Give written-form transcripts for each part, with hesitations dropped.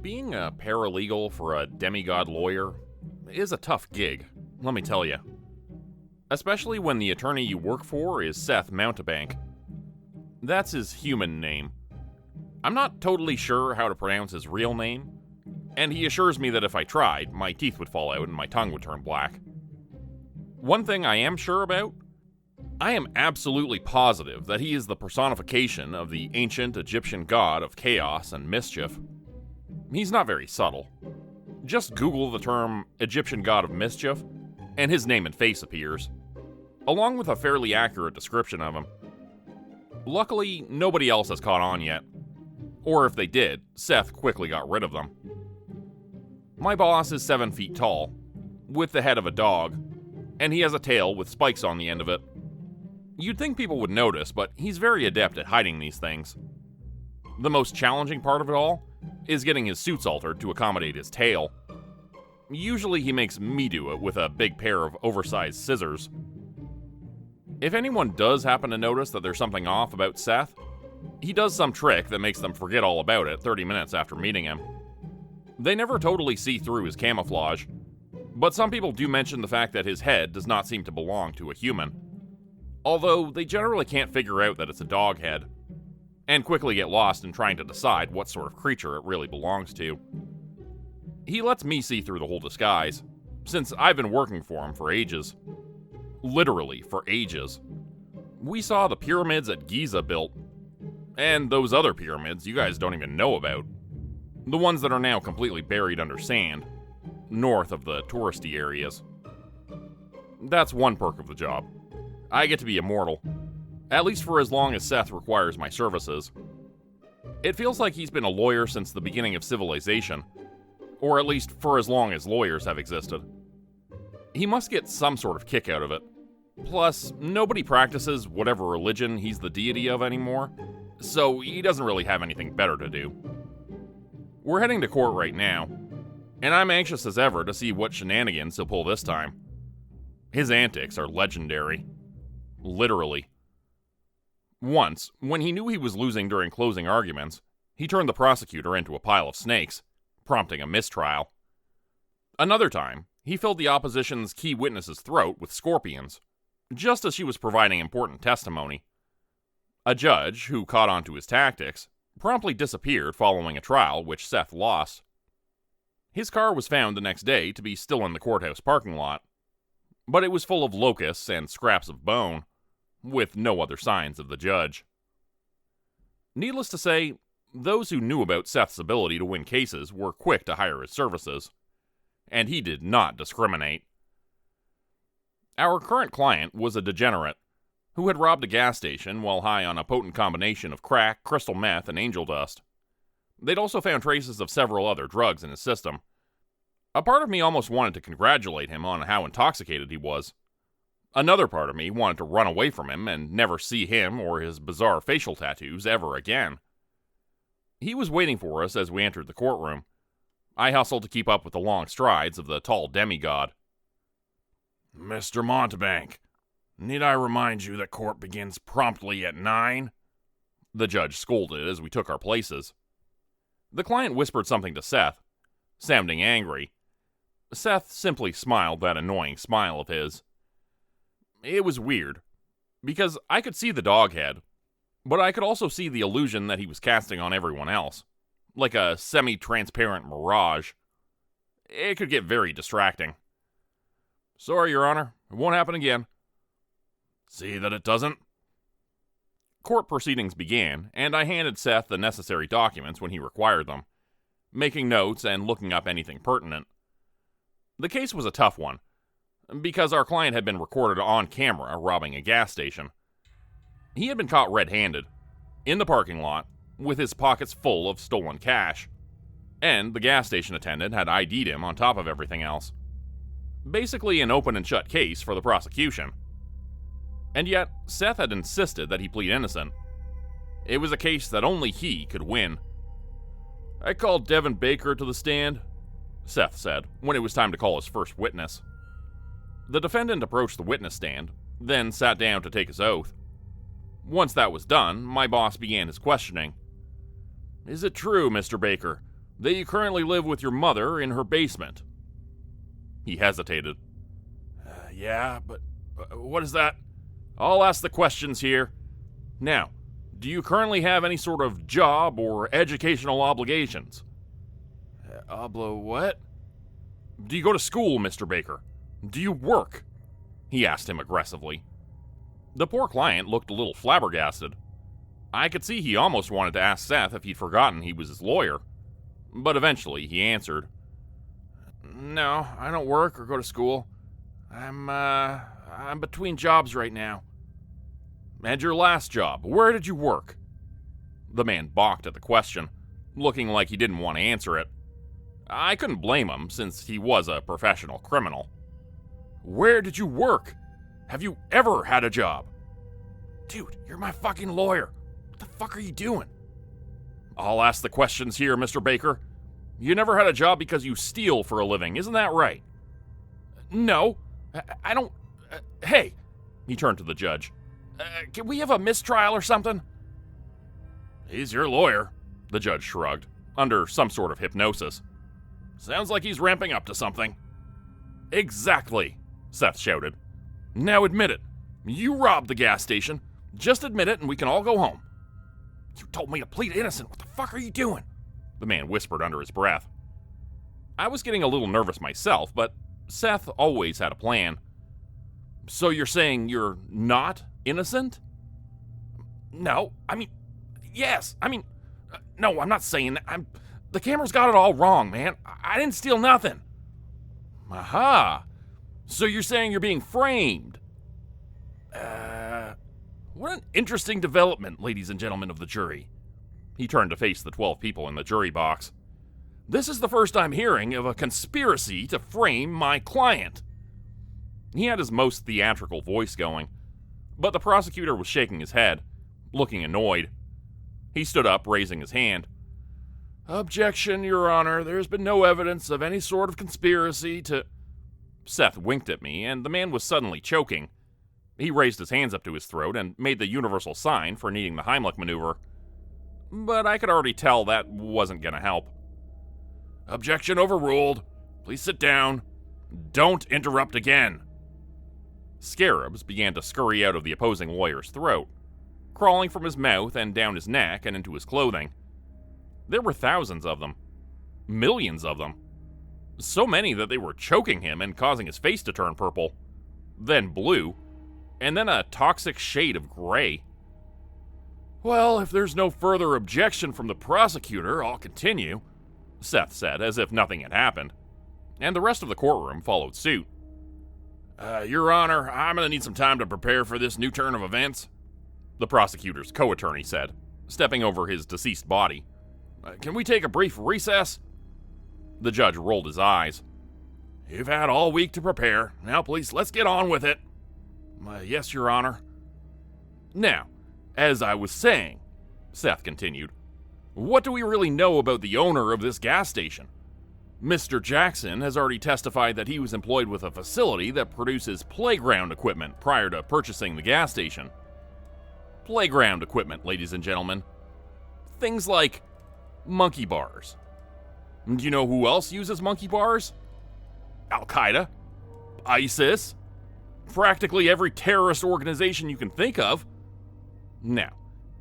Being a paralegal for a demigod lawyer is a tough gig, let me tell you. Especially when the attorney you work for is Seth Mountebank. That's his human name. I'm not totally sure how to pronounce his real name, and he assures me that if I tried, my teeth would fall out and my tongue would turn black. One thing I am sure about, I am absolutely positive that he is the personification of the ancient Egyptian god of chaos and mischief. He's not very subtle. Just Google the term Egyptian god of mischief, and his name and face appears, along with a fairly accurate description of him. Luckily, nobody else has caught on yet. Or if they did, Seth quickly got rid of them. My boss is 7 feet tall, with the head of a dog, and he has a tail with spikes on the end of it. You'd think people would notice, but he's very adept at hiding these things. The most challenging part of it all is getting his suits altered to accommodate his tail. Usually he makes me do it with a big pair of oversized scissors. If anyone does happen to notice that there's something off about Seth, he does some trick that makes them forget all about it 30 minutes after meeting him. They never totally see through his camouflage, but some people do mention the fact that his head does not seem to belong to a human, although they generally can't figure out that it's a dog head, and quickly get lost in trying to decide what sort of creature it really belongs to. He lets me see through the whole disguise, since I've been working for him for ages. Literally, for ages. We saw the pyramids at Giza built, and those other pyramids you guys don't even know about. The ones that are now completely buried under sand, north of the touristy areas. That's one perk of the job. I get to be immortal, at least for as long as Seth requires my services. It feels like he's been a lawyer since the beginning of civilization, or at least for as long as lawyers have existed. He must get some sort of kick out of it. Plus, nobody practices whatever religion he's the deity of anymore, so he doesn't really have anything better to do. We're heading to court right now, and I'm anxious as ever to see what shenanigans he'll pull this time. His antics are legendary. Literally. Once, when he knew he was losing during closing arguments, he turned the prosecutor into a pile of snakes, prompting a mistrial. Another time, he filled the opposition's key witness's throat with scorpions, just as she was providing important testimony. A judge, who caught on to his tactics, promptly disappeared following a trial which Seth lost. His car was found the next day to be still in the courthouse parking lot, but it was full of locusts and scraps of bone, with no other signs of the judge. Needless to say, those who knew about Seth's ability to win cases were quick to hire his services, and he did not discriminate. Our current client was a degenerate who had robbed a gas station while high on a potent combination of crack, crystal meth, and angel dust. They'd also found traces of several other drugs in his system. A part of me almost wanted to congratulate him on how intoxicated he was. Another part of me wanted to run away from him and never see him or his bizarre facial tattoos ever again. He was waiting for us as we entered the courtroom. I hustled to keep up with the long strides of the tall demigod. "Mr. Mountebank, need I remind you that court begins promptly at 9? The judge scolded as we took our places. The client whispered something to Seth, sounding angry. Seth simply smiled that annoying smile of his. It was weird, because I could see the dog head, but I could also see the illusion that he was casting on everyone else, like a semi-transparent mirage. It could get very distracting. "Sorry, Your Honor, it won't happen again." "See that it doesn't?" Court proceedings began, and I handed Seth the necessary documents when he required them, making notes and looking up anything pertinent. The case was a tough one, because our client had been recorded on camera robbing a gas station. He had been caught red-handed, in the parking lot, with his pockets full of stolen cash, and the gas station attendant had ID'd him on top of everything else. Basically an open and shut case for the prosecution. And yet, Seth had insisted that he plead innocent. It was a case that only he could win. "I called Devin Baker to the stand," Seth said, when it was time to call his first witness. The defendant approached the witness stand, then sat down to take his oath. Once that was done, my boss began his questioning. "Is it true, Mr. Baker, that you currently live with your mother in her basement." He hesitated. Yeah, but what is that? I'll ask the questions here. Now, do you currently have any sort of job or educational obligations?" What? "Do you go to school, Mr. Baker? Do you work?" he asked him aggressively. The poor client looked a little flabbergasted. I could see he almost wanted to ask Seth if he'd forgotten he was his lawyer. But eventually he answered, "No, I don't work or go to school. I'm between jobs right now." "And your last job, where did you work?" The man balked at the question, looking like he didn't want to answer it. I couldn't blame him, since he was a professional criminal. "Where did you work? Have you ever had a job?" "Dude, you're my fucking lawyer. What the fuck are you doing?" "I'll ask the questions here, Mr. Baker. You never had a job because you steal for a living, isn't that right?" "No, I don't... hey," he turned to the judge. "Can we have a mistrial or something?" "He's your lawyer," the judge shrugged, under some sort of hypnosis. "Sounds like he's ramping up to something." "Exactly," Seth shouted. "Now admit it. You robbed the gas station. Just admit it and we can all go home." "You told me to plead innocent. What the fuck are you doing?" the man whispered under his breath. I was getting a little nervous myself, but Seth always had a plan. "So you're saying you're not innocent?" "No, yes. No, I'm not saying that. The camera's got it all wrong, man. I didn't steal nothing." "Aha! So you're saying you're being framed?" What an interesting development, ladies and gentlemen of the jury." He turned to face the 12 people in the jury box. "This is the first I'm hearing of a conspiracy to frame my client." He had his most theatrical voice going, but the prosecutor was shaking his head, looking annoyed. He stood up, raising his hand. "Objection, Your Honor. There's been no evidence of any sort of conspiracy to..." Seth winked at me, and the man was suddenly choking. He raised his hands up to his throat and made the universal sign for needing the Heimlich maneuver. But I could already tell that wasn't going to help. "Objection overruled. Please sit down. Don't interrupt again." Scarabs began to scurry out of the opposing lawyer's throat, crawling from his mouth and down his neck and into his clothing. There were thousands of them. Millions of them. So many that they were choking him and causing his face to turn purple, then blue, and then a toxic shade of gray. "Well, if there's no further objection from the prosecutor, I'll continue," Seth said, as if nothing had happened, and the rest of the courtroom followed suit. Your Honor, I'm going to need some time to prepare for this new turn of events," the prosecutor's co-attorney said, stepping over his deceased body. "Can we take a brief recess?" The judge rolled his eyes. "You've had all week to prepare. Now, please, let's get on with it." "Yes, Your Honor." "Now, as I was saying," Seth continued, "what do we really know about the owner of this gas station? Mr. Jackson has already testified that he was employed with a facility that produces playground equipment prior to purchasing the gas station. Playground equipment, ladies and gentlemen. Things like monkey bars. Do you know who else uses monkey bars? Al-Qaeda, ISIS, practically every terrorist organization you can think of. Now,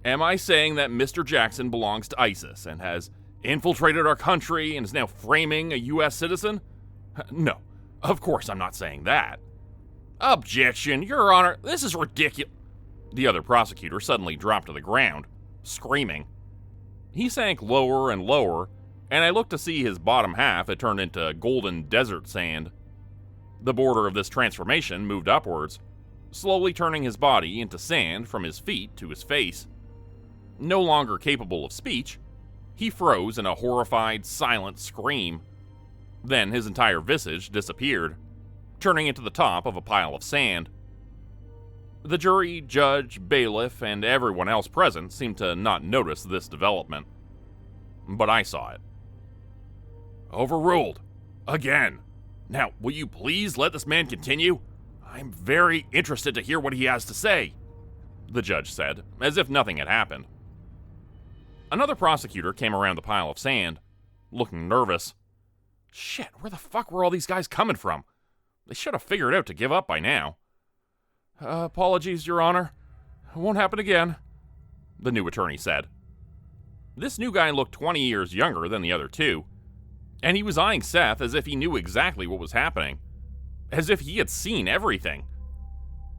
am I saying that Mr. Jackson belongs to ISIS and has infiltrated our country and is now framing a U.S. citizen? No, of course I'm not saying that." "Objection, Your Honor, this is ridiculous." The other prosecutor suddenly dropped to the ground, screaming. He sank lower and lower, and I looked to see his bottom half had turned into golden desert sand. The border of this transformation moved upwards, slowly turning his body into sand from his feet to his face. No longer capable of speech, he froze in a horrified, silent scream. Then his entire visage disappeared, turning into the top of a pile of sand. The jury, judge, bailiff, and everyone else present seemed to not notice this development. But I saw it. "Overruled. Again. Now, will you please let this man continue? I'm very interested to hear what he has to say," the judge said, as if nothing had happened. Another prosecutor came around the pile of sand, looking nervous. Shit, where the fuck were all these guys coming from? They should have figured out to give up by now. Apologies, Your Honor. It won't happen again, the new attorney said. This new guy looked 20 years younger than the other two, and he was eyeing Seth as if he knew exactly what was happening, as if he had seen everything.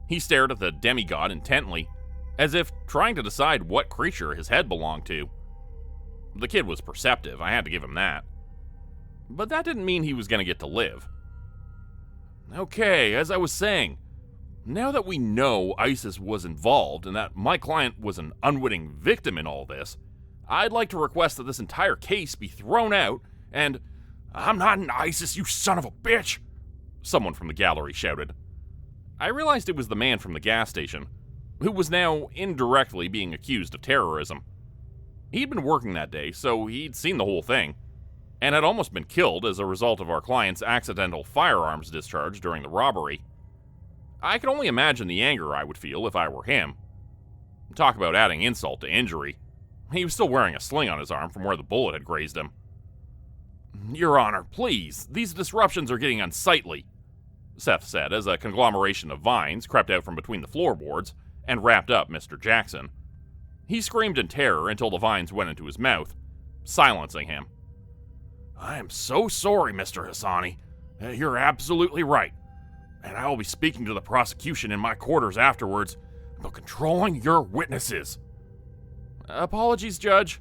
He stared at the demigod intently, as if trying to decide what creature his head belonged to. The kid was perceptive, I had to give him that. But that didn't mean he was going to get to live. Okay, as I was saying, now that we know ISIS was involved and that my client was an unwitting victim in all this, I'd like to request that this entire case be thrown out and... I'm not in ISIS, you son of a bitch! Someone from the gallery shouted. I realized it was the man from the gas station, who was now indirectly being accused of terrorism. He'd been working that day, so he'd seen the whole thing, and had almost been killed as a result of our client's accidental firearms discharge during the robbery. I could only imagine the anger I would feel if I were him. Talk about adding insult to injury. He was still wearing a sling on his arm from where the bullet had grazed him. Your Honor, please, these disruptions are getting unsightly, Seth said as a conglomeration of vines crept out from between the floorboards and wrapped up Mr. Jackson. He screamed in terror until the vines went into his mouth, silencing him. I am so sorry, Mr. Hassani. You're absolutely right. And I will be speaking to the prosecution in my quarters afterwards about controlling your witnesses. Apologies, Judge,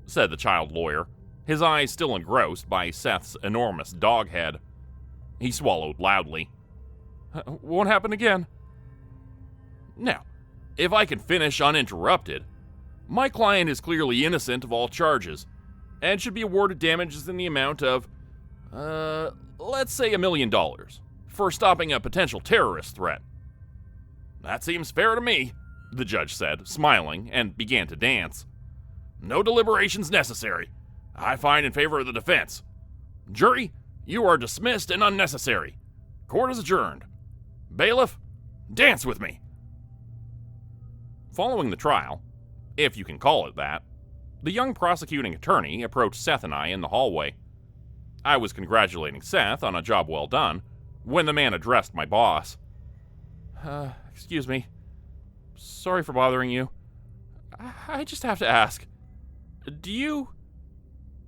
said the child lawyer, his eyes still engrossed by Seth's enormous dog head. He swallowed loudly. Won't happen again. Now, if I can finish uninterrupted, my client is clearly innocent of all charges, and should be awarded damages in the amount of, let's say $1 million, for stopping a potential terrorist threat. That seems fair to me, the judge said, smiling, and began to dance. No deliberations necessary. I find in favor of the defense. Jury, you are dismissed and unnecessary. Court is adjourned. Bailiff, dance with me. Following the trial, if you can call it that, the young prosecuting attorney approached Seth and I in the hallway. I was congratulating Seth on a job well done when the man addressed my boss. Excuse me. Sorry for bothering you. I just have to ask.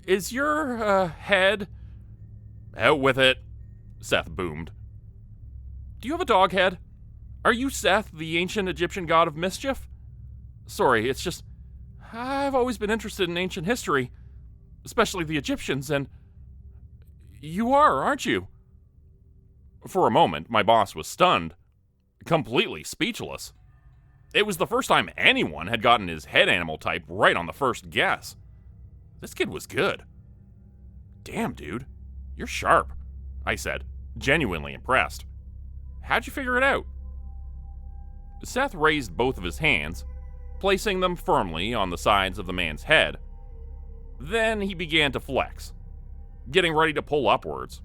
Is your, head... Out with it, Seth boomed. Do you have a dog head? Are you Seth, the ancient Egyptian god of mischief? Sorry, it's just... I've always been interested in ancient history, especially the Egyptians, and... You are, aren't you? For a moment, my boss was stunned, completely speechless. It was the first time anyone had gotten his head animal type right on the first guess. This kid was good. Damn, dude. You're sharp, I said, genuinely impressed. How'd you figure it out? Seth raised both of his hands, placing them firmly on the sides of the man's head. Then he began to flex, getting ready to pull upwards,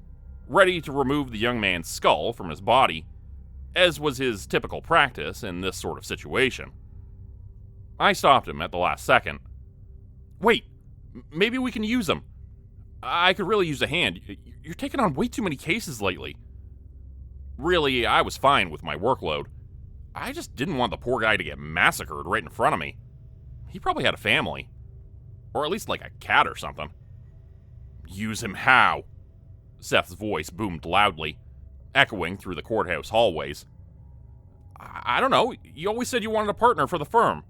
ready to remove the young man's skull from his body, as was his typical practice in this sort of situation. I stopped him at the last second. Wait, maybe we can use him. I could really use a hand. You're taking on way too many cases lately. Really, I was fine with my workload. I just didn't want the poor guy to get massacred right in front of me. He probably had a family. Or at least like a cat or something. Use him how? Seth's voice boomed loudly, echoing through the courthouse hallways. I don't know. You always said you wanted a partner for the firm.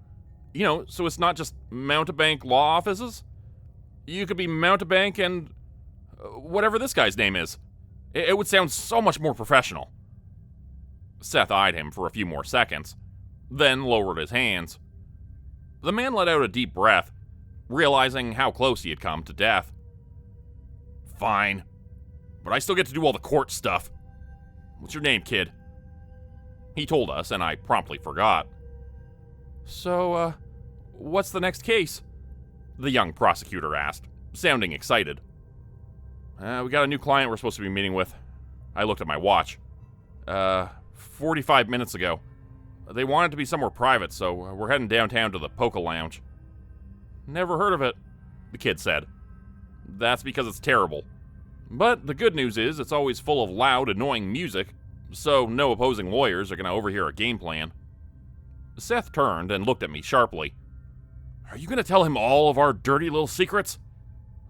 You know, so it's not just mountebank law offices. You could be mountebank and whatever this guy's name is. It would sound so much more professional. Seth eyed him for a few more seconds, then lowered his hands. The man let out a deep breath, realizing how close he had come to death. Fine, but I still get to do all the court stuff. What's your name, kid? He told us, and I promptly forgot. So, what's the next case? The young prosecutor asked, sounding excited. We got a new client we're supposed to be meeting with. I looked at my watch. 45 minutes ago. They wanted to be somewhere private, so we're heading downtown to the Polka Lounge. Never heard of it, the kid said. That's because it's terrible. But the good news is it's always full of loud, annoying music, so no opposing lawyers are going to overhear a game plan. Seth turned and looked at me sharply. Are you going to tell him all of our dirty little secrets?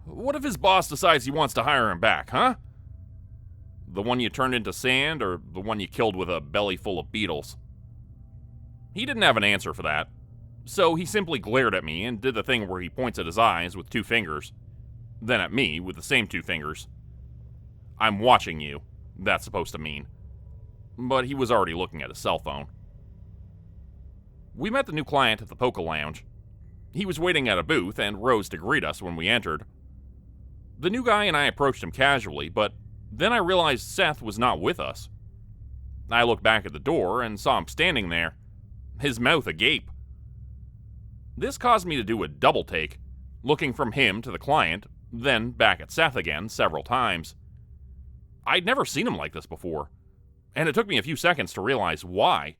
What if his boss decides he wants to hire him back, huh? The one you turned into sand, or the one you killed with a belly full of beetles? He didn't have an answer for that, so he simply glared at me and did the thing where he points at his eyes with 2 fingers, then at me with the same 2 fingers. I'm watching you, that's supposed to mean. But he was already looking at his cell phone. We met the new client at the Polka Lounge. He was waiting at a booth and rose to greet us when we entered. The new guy and I approached him casually, but then I realized Seth was not with us. I looked back at the door and saw him standing there, his mouth agape. This caused me to do a double take, looking from him to the client, then back at Seth again several times. I'd never seen him like this before, and it took me a few seconds to realize why.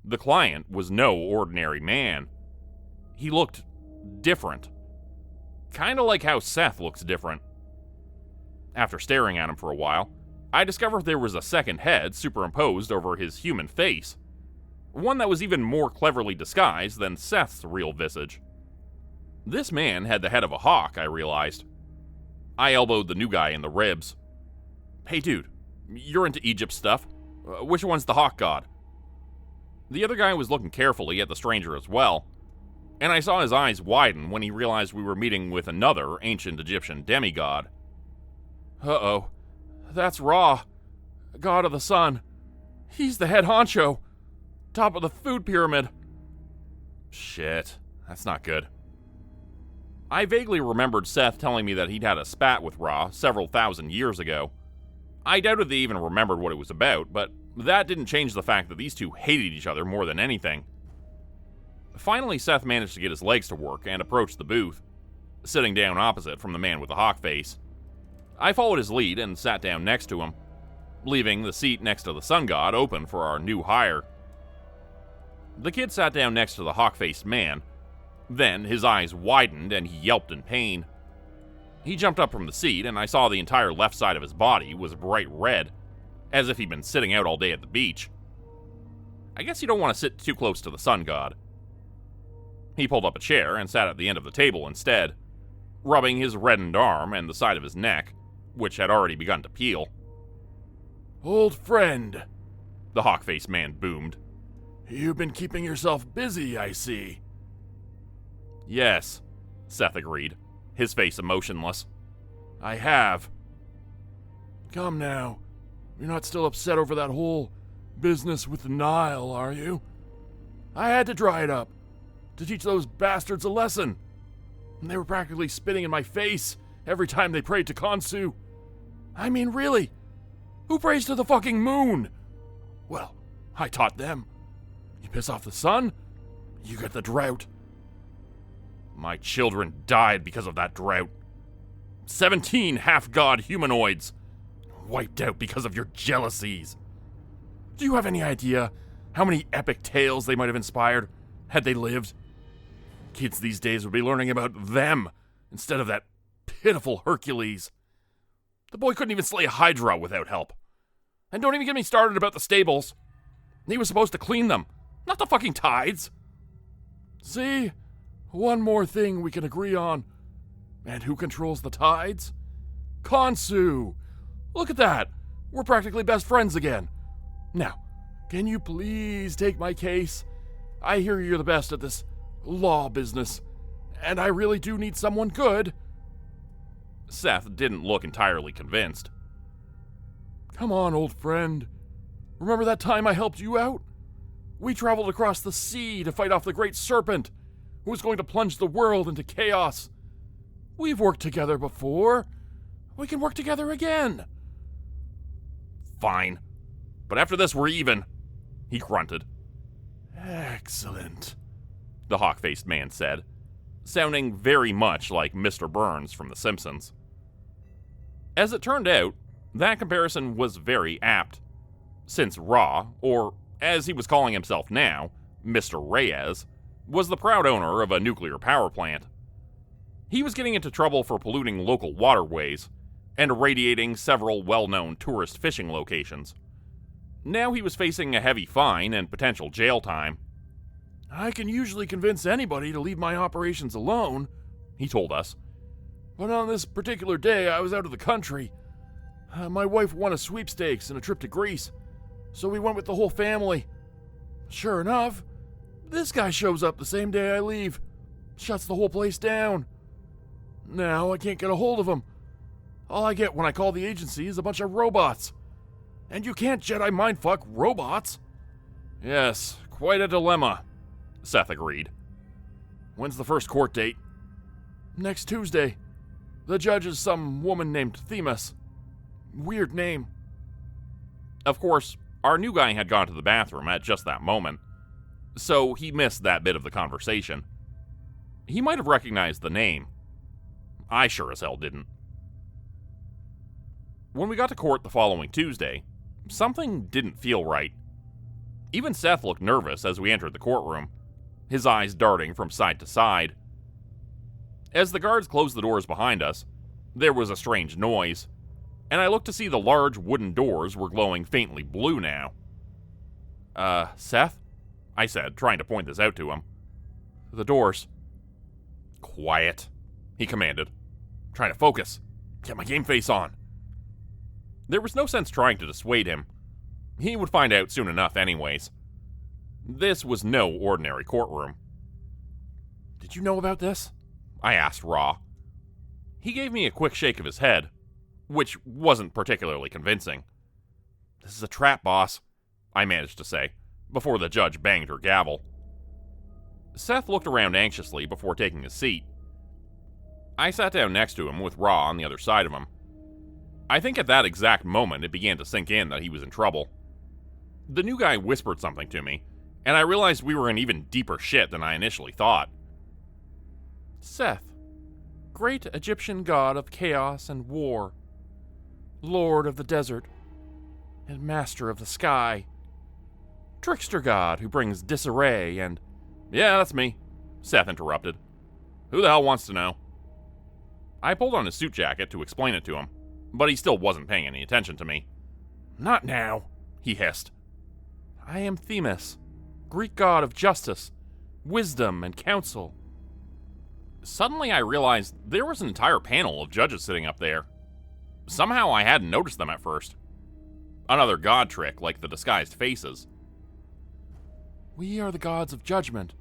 The client was no ordinary man. He looked different. Kinda like how Seth looks different. After staring at him for a while, I discovered there was a second head superimposed over his human face. One that was even more cleverly disguised than Seth's real visage. This man had the head of a hawk, I realized. I elbowed the new guy in the ribs. Hey dude, you're into Egypt stuff. Which one's the hawk god? The other guy was looking carefully at the stranger as well, and I saw his eyes widen when he realized we were meeting with another ancient Egyptian demigod. Uh-oh. That's Ra, god of the sun. He's the head honcho. Top of the food pyramid. Shit, that's not good. I vaguely remembered Seth telling me that he'd had a spat with Ra several thousand years ago. I doubted they even remembered what it was about, but that didn't change the fact that these two hated each other more than anything. Finally, Seth managed to get his legs to work and approached the booth, sitting down opposite from the man with the hawk face. I followed his lead and sat down next to him, leaving the seat next to the sun god open for our new hire. The kid sat down next to the hawk-faced man. Then his eyes widened and he yelped in pain. He jumped up from the seat and I saw the entire left side of his body was bright red, as if he'd been sitting out all day at the beach. I guess you don't want to sit too close to the sun god. He pulled up a chair and sat at the end of the table instead, rubbing his reddened arm and the side of his neck, which had already begun to peel. Old friend, the hawk-faced man boomed. You've been keeping yourself busy, I see. Yes, Seth agreed, his face emotionless. I have. Come now, you're not still upset over that whole business with the Nile, are you? I had to dry it up, to teach those bastards a lesson. And they were practically spitting in my face every time they prayed to Khonsu. I mean, really, who prays to the fucking moon? Well, I taught them. You piss off the sun, you get the drought. My children died because of that drought. 17 half-god humanoids wiped out because of your jealousies. Do you have any idea how many epic tales they might have inspired had they lived? Kids these days would be learning about them instead of that pitiful Hercules. The boy couldn't even slay a Hydra without help. And don't even get me started about the stables. He was supposed to clean them, not the fucking tides. See? One more thing we can agree on. And who controls the tides? Khonsu! Look at that! We're practically best friends again. Now, can you please take my case? I hear you're the best at this law business, and I really do need someone good. Seth didn't look entirely convinced. Come on, old friend. Remember that time I helped you out? We traveled across the sea to fight off the great serpent who was going to plunge the world into chaos. We've worked together before. We can work together again. Fine. But after this, we're even, he grunted. Excellent, the hawk-faced man said, sounding very much like Mr. Burns from The Simpsons. As it turned out, that comparison was very apt, since Ra, or as he was calling himself now, Mr. Reyes, was the proud owner of a nuclear power plant. He was getting into trouble for polluting local waterways and irradiating several well-known tourist fishing locations. Now he was facing a heavy fine and potential jail time. I can usually convince anybody to leave my operations alone, he told us. But on this particular day, I was out of the country. My wife won a sweepstakes and a trip to Greece, so we went with the whole family. Sure enough, this guy shows up the same day I leave, shuts the whole place down. Now I can't get a hold of him. All I get when I call the agency is a bunch of robots. And you can't Jedi mindfuck robots. Yes, quite a dilemma, Seth agreed. When's the first court date? Next Tuesday. The judge is some woman named Themis. Weird name. Of course, our new guy had gone to the bathroom at just that moment, so he missed that bit of the conversation. He might have recognized the name. I sure as hell didn't. When we got to court the following Tuesday, something didn't feel right. Even Seth looked nervous as we entered the courtroom, his eyes darting from side to side. As the guards closed the doors behind us, there was a strange noise, and I looked to see the large wooden doors were glowing faintly blue now. Seth? I said, trying to point this out to him. The doors. Quiet, he commanded. Trying to focus. Get my game face on. There was no sense trying to dissuade him. He would find out soon enough anyways. This was no ordinary courtroom. Did you know about this? I asked Raw. He gave me a quick shake of his head, which wasn't particularly convincing. This is a trap, boss, I managed to say, before the judge banged her gavel. Seth looked around anxiously before taking his seat. I sat down next to him with Raw on the other side of him. I think at that exact moment it began to sink in that he was in trouble. The new guy whispered something to me, and I realized we were in even deeper shit than I initially thought. Seth, great Egyptian god of chaos and war, lord of the desert, and master of the sky, trickster god who brings disarray and... Yeah, that's me, Seth interrupted. Who the hell wants to know? I pulled on his suit jacket to explain it to him, but he still wasn't paying any attention to me. Not now, he hissed. I am Themis, Greek god of justice, wisdom, and counsel. Suddenly I realized there was an entire panel of judges sitting up there. Somehow I hadn't noticed them at first. Another god trick like the disguised faces. We are the gods of judgment.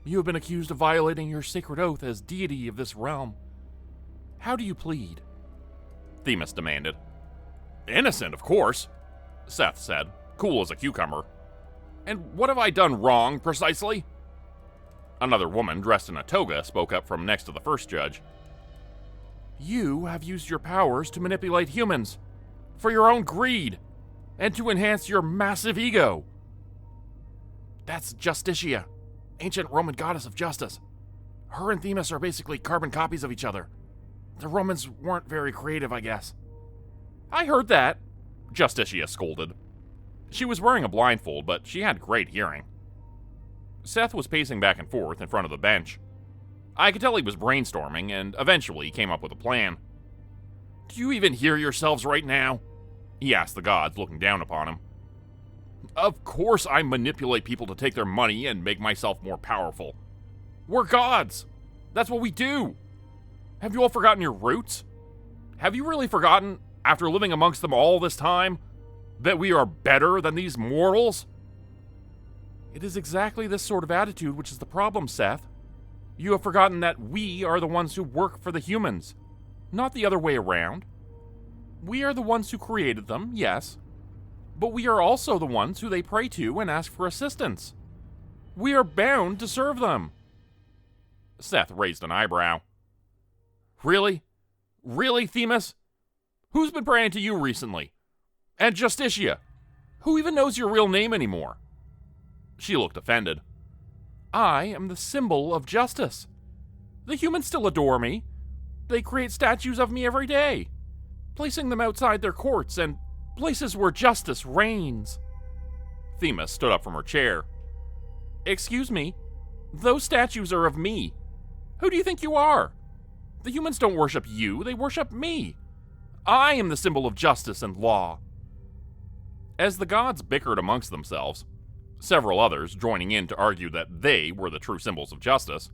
You have been accused of violating your sacred oath as deity of this realm. How do you plead? Themis demanded. Innocent, of course, Seth said, cool as a cucumber. And what have I done wrong, precisely? Another woman dressed in a toga spoke up from next to the first judge. You have used your powers to manipulate humans, for your own greed, and to enhance your massive ego. That's Justitia, ancient Roman goddess of justice. Her and Themis are basically carbon copies of each other. The Romans weren't very creative, I guess. I heard that, Justitia scolded. She was wearing a blindfold, but she had great hearing. Seth was pacing back and forth in front of the bench. I could tell he was brainstorming, and eventually came up with a plan. Do you even hear yourselves right now? He asked the gods, looking down upon him. Of course I manipulate people to take their money and make myself more powerful. We're gods. That's what we do. Have you all forgotten your roots? Have you really forgotten, after living amongst them all this time, that we are better than these mortals? It is exactly this sort of attitude which is the problem, Seth. You have forgotten that we are the ones who work for the humans, not the other way around. We are the ones who created them, yes, but we are also the ones who they pray to and ask for assistance. We are bound to serve them. Seth raised an eyebrow. Really? Really, Themis? Who's been praying to you recently? And Justitia? Who even knows your real name anymore? She looked offended. I am the symbol of justice. The humans still adore me. They create statues of me every day, placing them outside their courts and places where justice reigns. Themis stood up from her chair. Excuse me, those statues are of me. Who do you think you are? The humans don't worship you, they worship me. I am the symbol of justice and law. As the gods bickered amongst themselves, several others joining in to argue that they were the true symbols of justice,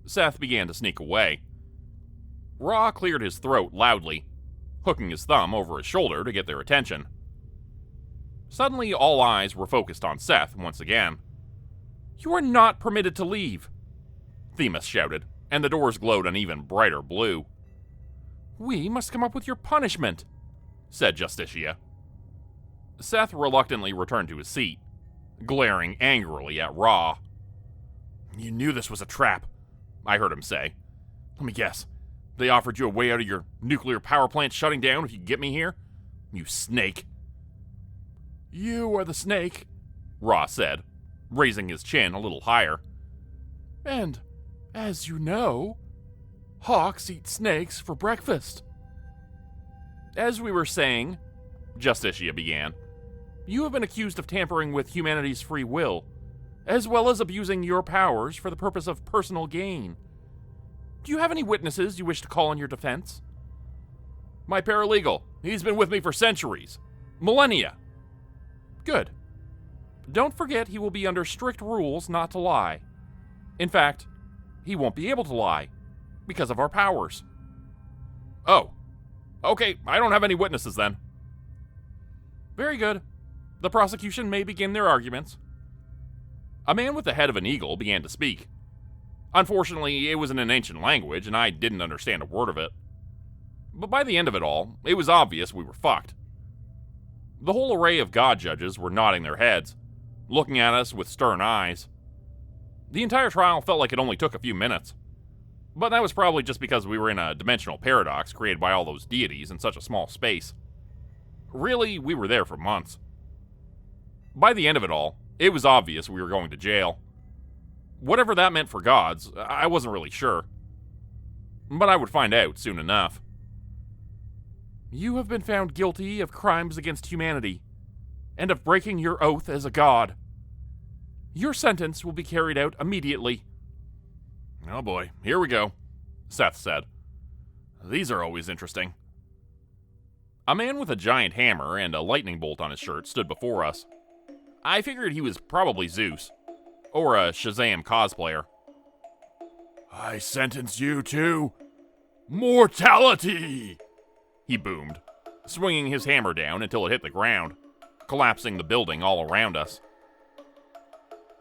Seth began to sneak away. Ra cleared his throat loudly, hooking his thumb over his shoulder to get their attention. Suddenly, all eyes were focused on Seth once again. "You are not permitted to leave," Themis shouted, and the doors glowed an even brighter blue. "We must come up with your punishment," said Justicia. Seth reluctantly returned to his seat, glaring angrily at Ra. "You knew this was a trap," I heard him say. "Let me guess. They offered you a way out of your nuclear power plant shutting down if you get me here? You snake." "You are the snake," Ra said, raising his chin a little higher. "And, as you know, hawks eat snakes for breakfast." "As we were saying," Justicia began, "you have been accused of tampering with humanity's free will, as well as abusing your powers for the purpose of personal gain. Do you have any witnesses you wish to call in your defense?" "My paralegal. He's been with me for centuries. Millennia." "Good. Don't forget he will be under strict rules not to lie. In fact, he won't be able to lie, because of our powers." "Oh. Okay, I don't have any witnesses then." "Very good. The prosecution may begin their arguments." A man with the head of an eagle began to speak. Unfortunately, it was in an ancient language, and I didn't understand a word of it. But by the end of it all, it was obvious we were fucked. The whole array of god judges were nodding their heads, looking at us with stern eyes. The entire trial felt like it only took a few minutes. But that was probably just because we were in a dimensional paradox created by all those deities in such a small space. Really, we were there for months. By the end of it all, it was obvious we were going to jail. Whatever that meant for gods, I wasn't really sure. But I would find out soon enough. "You have been found guilty of crimes against humanity, and of breaking your oath as a god. Your sentence will be carried out immediately." "Oh boy, here we go," Seth said. "These are always interesting." A man with a giant hammer and a lightning bolt on his shirt stood before us. I figured he was probably Zeus, or a Shazam cosplayer. "I sentence you to mortality," he boomed, swinging his hammer down until it hit the ground, collapsing the building all around us.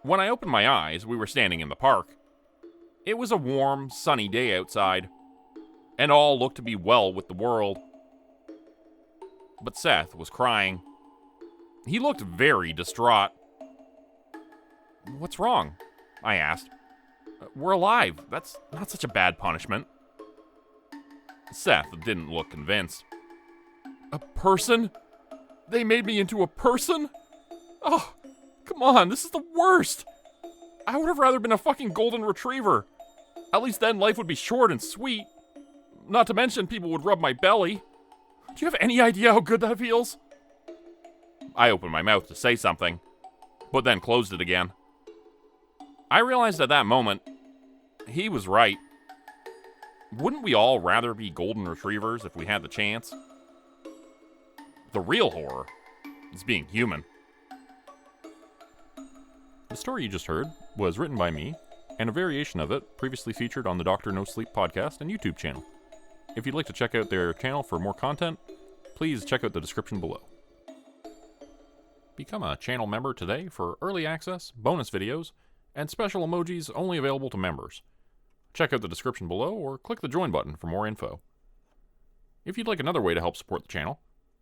When I opened my eyes, we were standing in the park. It was a warm, sunny day outside, and all looked to be well with the world. But Seth was crying. He looked very distraught. "What's wrong?" I asked. "We're alive. That's not such a bad punishment." Seth didn't look convinced. "A person? They made me into a person? Oh, come on, this is the worst. I would have rather been a fucking golden retriever. At least then life would be short and sweet. Not to mention people would rub my belly. Do you have any idea how good that feels?" I opened my mouth to say something, but then closed it again. I realized at that moment, he was right. Wouldn't we all rather be golden retrievers if we had the chance? The real horror is being human. The story you just heard was written by me, and a variation of it previously featured on the Dr. Nosleep podcast and YouTube channel. If you'd like to check out their channel for more content, please check out the description below. Become a channel member today for early access, bonus videos, and special emojis only available to members. Check out the description below or click the join button for more info. If you'd like another way to help support the channel,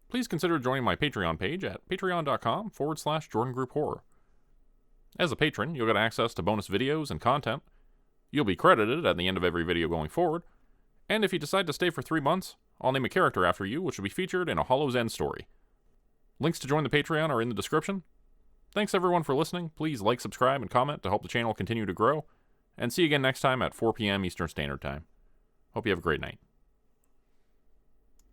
please consider joining my Patreon page at patreon.com/Jordan Group Horror. As a patron, you'll get access to bonus videos and content. You'll be credited at the end of every video going forward, and if you decide to stay for 3 months, I'll name a character after you which will be featured in a Hollow's End story. Links to join the Patreon are in the description. Thanks everyone for listening. Please like, subscribe, and comment to help the channel continue to grow. And see you again next time at 4 p.m. Eastern Standard Time. Hope you have a great night.